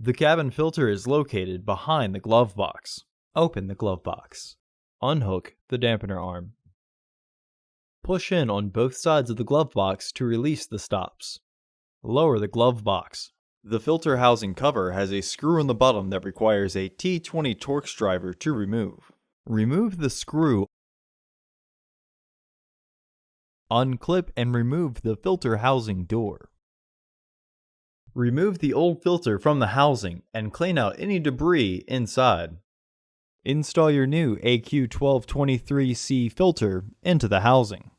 The cabin filter is located behind the glove box. Open the glove box. Unhook the dampener arm. Push in on both sides of the glove box to release the stops. Lower the glove box. The filter housing cover has a screw on the bottom that requires a T20 Torx driver to remove. Remove the screw. Unclip and remove the filter housing door. Remove the old filter from the housing and clean out any debris inside. Install your new AQ1223C filter into the housing.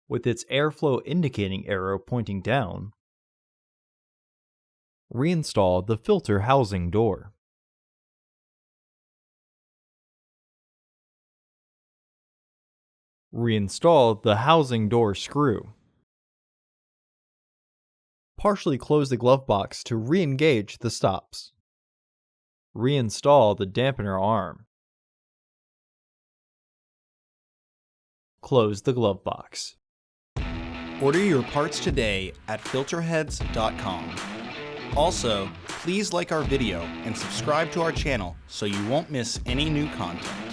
With its airflow indicating arrow pointing down, reinstall the filter housing door. Reinstall the housing door screw. Partially close the glove box to re-engage the stops. Reinstall the dampener arm. Close the glove box. Order your parts today at filterheads.com. Also, please like our video and subscribe to our channel so you won't miss any new content.